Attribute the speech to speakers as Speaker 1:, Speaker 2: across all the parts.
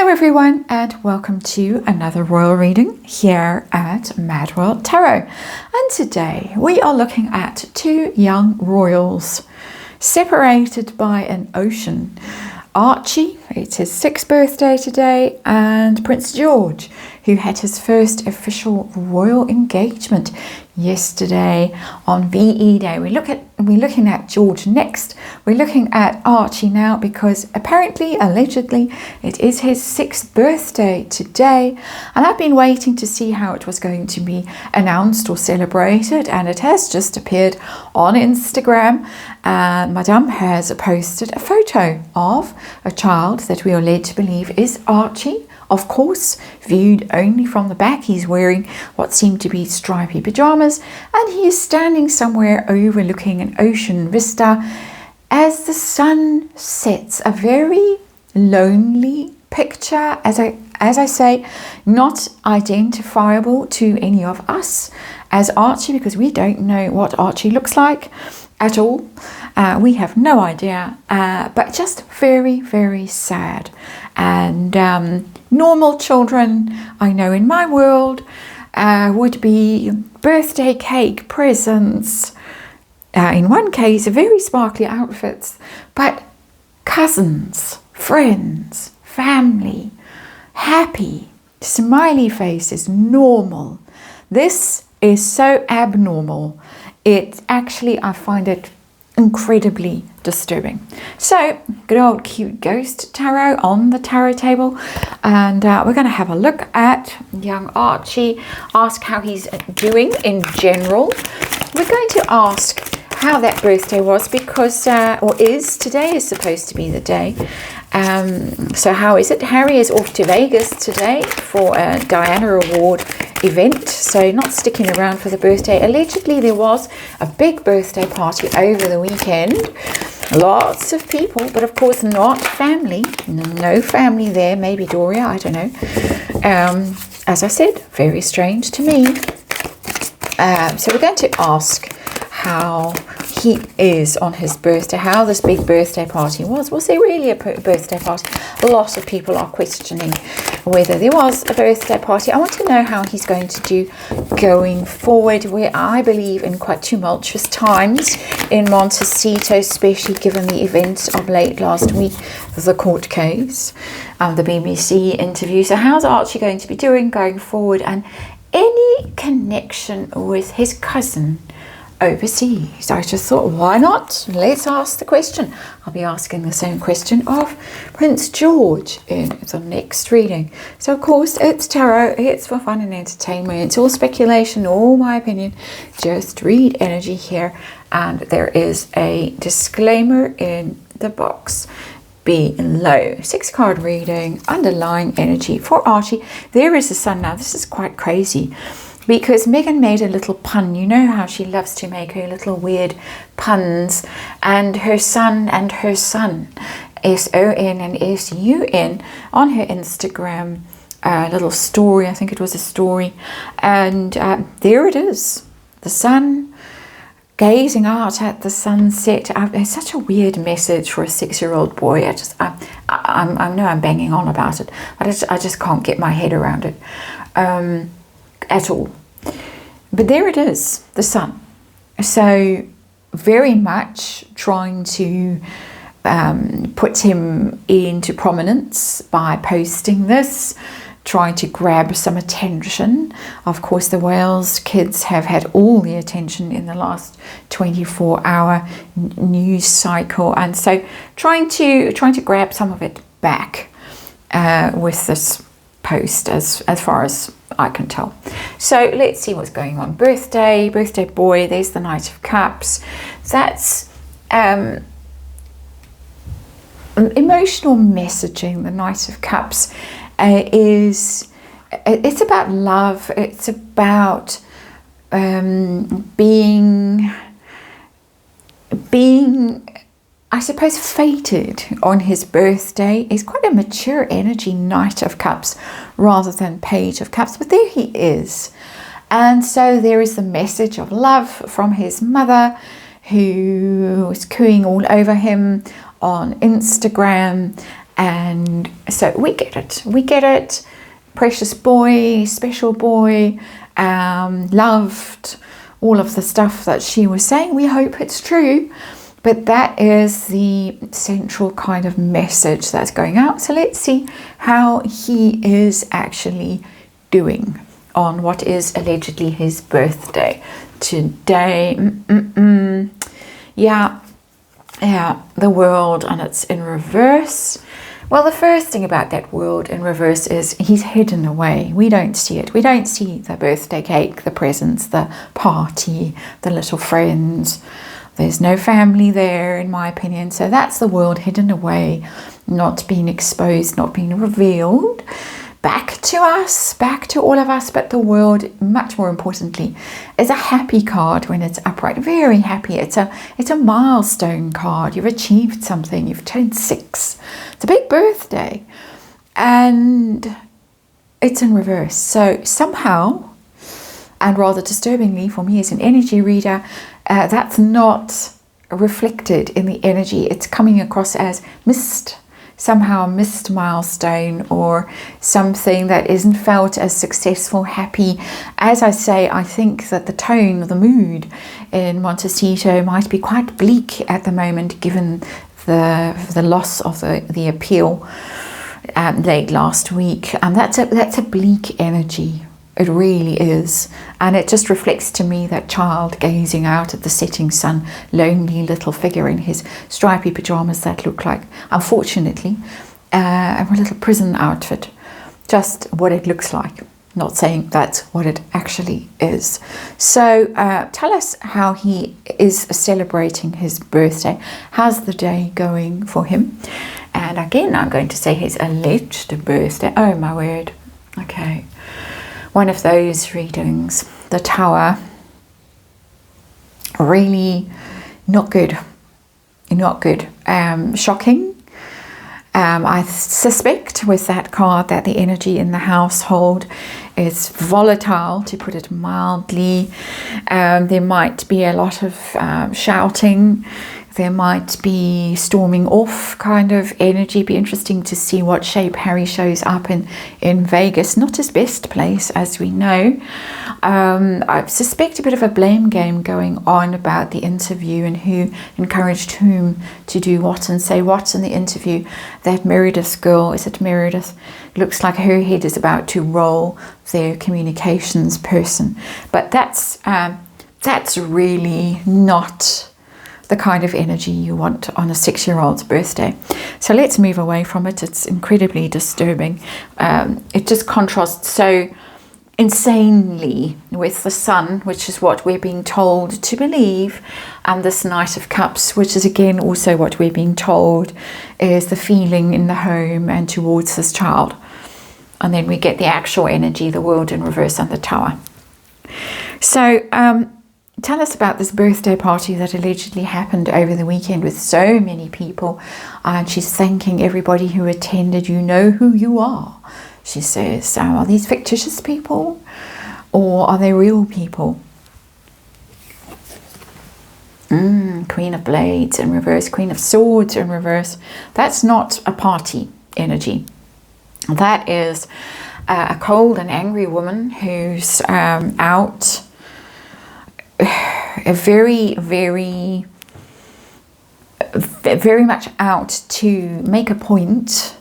Speaker 1: everyone, and welcome to another royal reading here at MadWorldTarot. And today we are looking at two young royals separated by an ocean. Archie, it's his 6th birthday today, and Prince George, who had his first official royal engagement yesterday on VE Day. We're looking at George next. We're looking at Archie now because apparently, allegedly, it is his 6th birthday today, and I've been waiting to see how it was going to be announced or celebrated, and it has just appeared on Instagram. Madame has posted a photo of a child that we are led to believe is Archie. Of course, viewed only from the back. He's wearing what seem to be stripy pajamas, and he is standing somewhere overlooking an ocean vista as the sun sets. A very lonely picture, as I say, not identifiable to any of us as Archie, because we don't know what Archie looks like at all. We have no idea, but just very, very sad. And normal children, I know in my world, would be birthday cake, presents, in one case very sparkly outfits, but cousins, friends, family, happy, smiley faces, normal. This is so abnormal. It actually, I find it incredibly disturbing. So, good old cute ghost tarot on the tarot table, and we're going to have a look at young Archie, ask how he's doing in general. We're going to ask how that birthday was, because today is supposed to be the day. So how is it? Harry is off to Vegas today for a Diana Award event, so not sticking around for the birthday. Allegedly there was a big birthday party over the weekend, lots of people, but of course not family. No family there. Maybe Doria, I don't know. As I said, very strange to me. So we're going to ask how he is on his birthday, how this big birthday party was. Was there really a birthday party? A lot of people are questioning whether there was a birthday party. I want to know how he's going to do going forward, where I believe in quite tumultuous times in Montecito, especially given the events of late last week, the court case, the BBC interview. So how's Archie going to be doing going forward, and any connection with his cousin overseas? I just thought, why not? Let's ask the question. I'll be asking the same question of Prince George in the next reading. So of course it's tarot, it's for fun and entertainment, it's all speculation, all my opinion. Just read energy here, and there is a disclaimer in the box below. 6-card reading, underlying energy for Archie. There is the sun. Now this is quite crazy, because Megan made a little pun. You know how she loves to make her little weird puns. And her son, S-O-N and S-U-N, on her Instagram little story. I think it was a story. And there it is. The sun, gazing out at the sunset. It's such a weird message for a 6-year-old boy. I know I'm banging on about it, but I just can't get my head around it at all. But there it is, the sun. So very much trying to put him into prominence by posting this, trying to grab some attention. Of course, the Wales kids have had all the attention in the last 24-hour news cycle, and so trying to grab some of it back with this post, as far as I can tell. So let's see what's going on. Birthday boy, there's the Knight of Cups. That's emotional messaging. The Knight of Cups it's about love. It's about being I suppose fated on his birthday. Is quite a mature energy, Knight of Cups rather than Page of Cups, but there he is. And so there is the message of love from his mother, who was cooing all over him on Instagram, And so we get it. Precious boy, special boy, loved, all of the stuff that she was saying. We hope it's true, but that is the central kind of message that's going out. So let's see how he is actually doing on what is allegedly his birthday today. Yeah, the world, and it's in reverse. Well, the first thing about that world in reverse is he's hidden away. We don't see it. We don't see the birthday cake, the presents, the party, the little friends. There's no family there, in my opinion. So that's the world hidden away, not being exposed, not being revealed. Back to us, back to all of us, but the world, much more importantly, is a happy card when it's upright. Very happy. It's a milestone card. You've achieved something. You've turned 6. It's a big birthday, and it's in reverse. So somehow, and rather disturbingly for me as an energy reader, that's not reflected in the energy. It's coming across as missed. Somehow a missed milestone, or something that isn't felt as successful, happy. As I say, I think that the tone, the mood in Montecito might be quite bleak at the moment, given the loss of the appeal late last week. And that's a bleak energy. It really is. And it just reflects to me that child gazing out at the setting sun, lonely little figure in his stripy pajamas that look like, unfortunately, a little prison outfit. Just what it looks like. Not saying that's what it actually is. So tell us how he is celebrating his birthday. How's the day going for him? And again, I'm going to say his alleged birthday. Oh my word. Okay. One of those readings, the Tower, really not good, shocking. I suspect with that card that the energy in the household is volatile, to put it mildly. There might be a lot of shouting. There might be storming off kind of energy. Be interesting to see what shape Harry shows up in Vegas. Not his best place, as we know. I suspect a bit of a blame game going on about the interview and who encouraged whom to do what and say what in the interview. That Meredith's girl, is it Meredith? Looks like her head is about to roll, their communications person. But that's really not the kind of energy you want on a 6-year-old's birthday. So let's move away from it. It's incredibly disturbing. It just contrasts so insanely with the Sun, which is what we're being told to believe, and this Knight of Cups, which is again also what we're being told is the feeling in the home and towards this child. And then we get the actual energy, the world in reverse, and the Tower. So tell us about this birthday party that allegedly happened over the weekend with so many people. And she's thanking everybody who attended. You know who you are, she says. So are these fictitious people or are they real people? Queen of Blades in reverse, Queen of Swords in reverse. That's not a party energy. That is a cold and angry woman who's out, very much out to make a point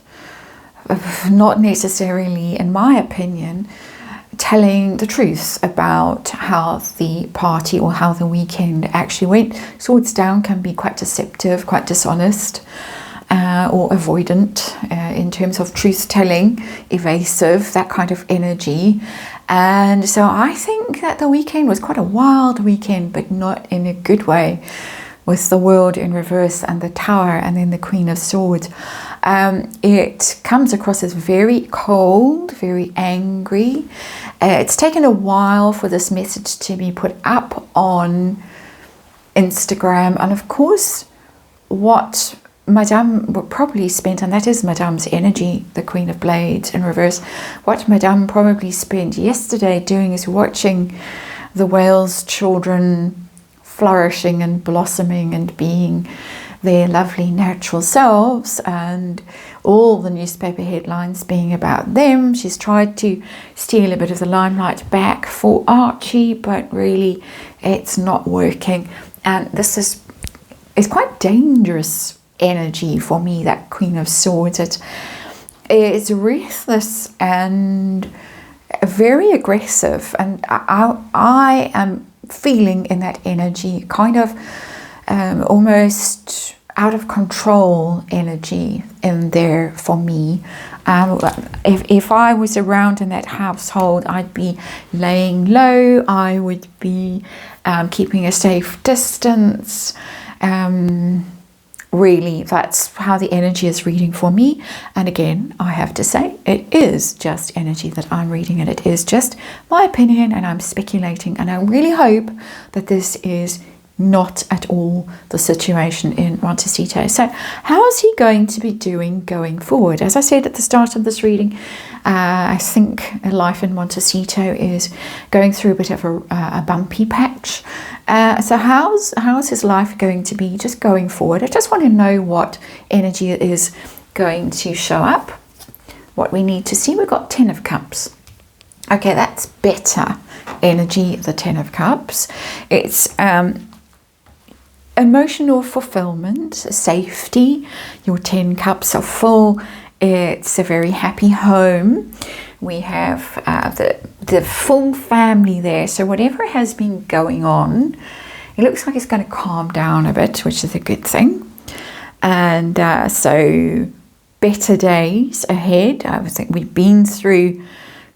Speaker 1: of, not necessarily, in my opinion, telling the truth about how the party or how the weekend actually went. Swords down can be quite deceptive, quite dishonest, or avoidant in terms of truth-telling, evasive, that kind of energy. And so I think that the weekend was quite a wild weekend, but not in a good way, with the world in reverse and the Tower and then the Queen of Swords. It comes across as very cold, very angry. It's taken a while for this message to be put up on Instagram. And of course, what Madame probably spent, and that is Madame's energy, the Queen of Blades in reverse, what Madame probably spent yesterday doing is watching the Wales children flourishing and blossoming and being their lovely natural selves, and all the newspaper headlines being about them. She's tried to steal a bit of the limelight back for Archie, but really it's not working. And this is quite dangerous energy for me, that Queen of Swords. It's restless and very aggressive, and I am feeling in that energy kind of almost out of control energy in there for me. If I was around in that household, I'd be laying low. I would be keeping a safe distance. Really, that's how the energy is reading for me. And again, I have to say, it is just energy that I'm reading, and it is just my opinion, and I'm speculating. And I really hope that this is not at all the situation in Montecito. So how is he going to be doing going forward? As I said at the start of this reading, I think life in Montecito is going through a bit of a bumpy patch. So how's his life going to be just going forward? I just want to know what energy is going to show up, what we need to see. We've got 10 of Cups. Okay, that's better energy, the 10 of Cups. It's emotional fulfillment, safety. Your 10 cups are full. It's a very happy home. We have the full family there. So whatever has been going on, it looks like it's going to calm down a bit, which is a good thing. And so better days ahead. I think we've been through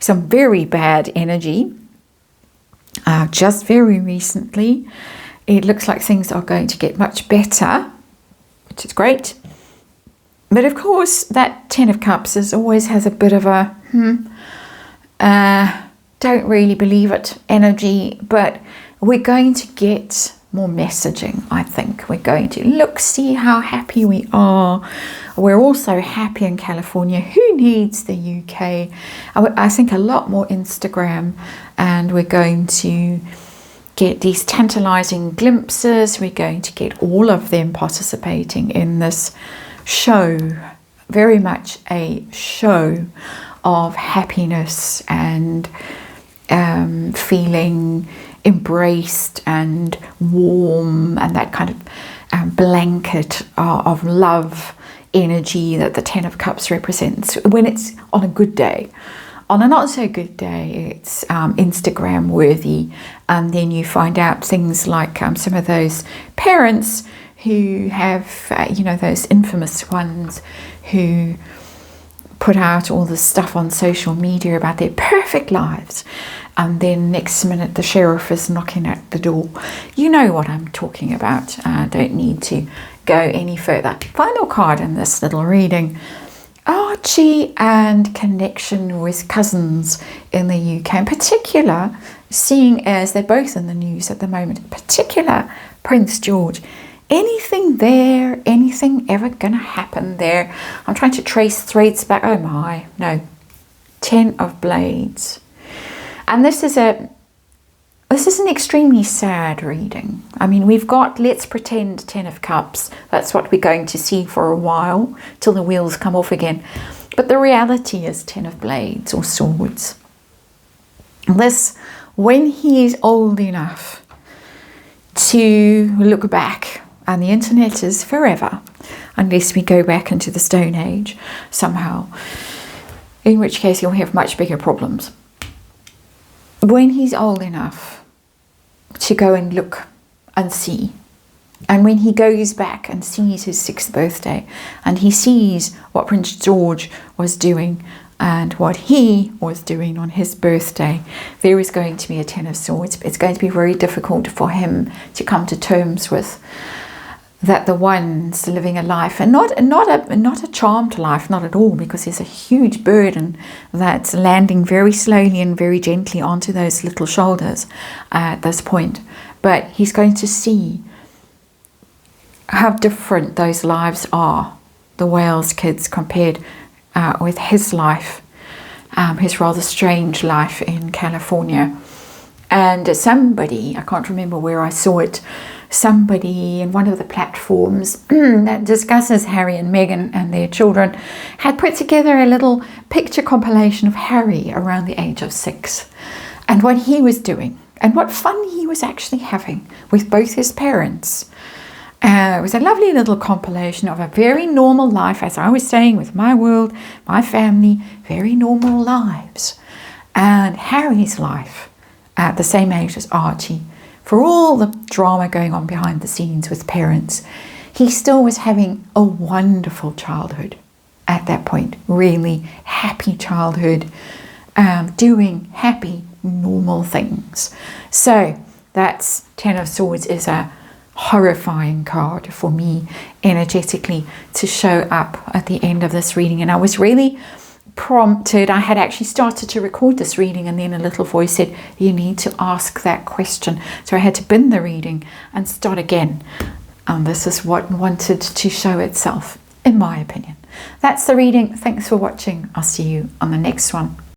Speaker 1: some very bad energy just very recently. It looks like things are going to get much better, which is great. But of course, that 10 of Cups always has a bit of a don't really believe it energy, but we're going to get more messaging, I think. We're going to see how happy we are. We're also happy in California. Who needs the UK? I think a lot more Instagram, and we're going to get these tantalizing glimpses. We're going to get all of them participating in this show, very much a show of happiness and feeling embraced and warm, and that kind of blanket of love energy that the 10 of Cups represents when it's on a good day. On a not so good day, it's Instagram worthy, and then you find out things like some of those parents who have, those infamous ones who put out all this stuff on social media about their perfect lives, and then next minute the sheriff is knocking at the door. You know what I'm talking about. I don't need to go any further. Final card in this little reading. Archie and connection with cousins in the UK, in particular, seeing as they're both in the news at the moment, in particular Prince George. Anything there? Anything ever going to happen there? I'm trying to trace threads back. Oh my, no. 10 of Blades. And this is an extremely sad reading. I mean, we've got, let's pretend, 10 of Cups. That's what we're going to see for a while, till the wheels come off again. But the reality is 10 of Blades or Swords. This, when he is old enough to look back, and the internet is forever, unless we go back into the Stone Age somehow, in which case he'll have much bigger problems. When he's old enough to go and look and see, and when he goes back and sees his 6th birthday, and he sees what Prince George was doing and what he was doing on his birthday, there is going to be a 10 of Swords. It's going to be very difficult for him to come to terms with that the one's living a life, and not a charmed life, not at all, because there's a huge burden that's landing very slowly and very gently onto those little shoulders at this point. But he's going to see how different those lives are, the Wales kids, compared with his life, his rather strange life in California. And somebody, I can't remember where I saw it, somebody in one of the platforms that discusses Harry and Meghan and their children had put together a little picture compilation of Harry around the age of 6 and what he was doing and what fun he was actually having with both his parents. It was a lovely little compilation of a very normal life, as I was saying, with my world, my family, very normal lives. And Harry's life at the same age as Archie, for all the drama going on behind the scenes with parents, he still was having a wonderful childhood at that point, really happy childhood, doing happy, normal things. So that's 10 of Swords is a horrifying card for me energetically to show up at the end of this reading. And I was really prompted. I had actually started to record this reading and then a little voice said, you need to ask that question. So I had to bin the reading and start again. And this is what wanted to show itself, in my opinion. That's the reading. Thanks for watching. I'll see you on the next one.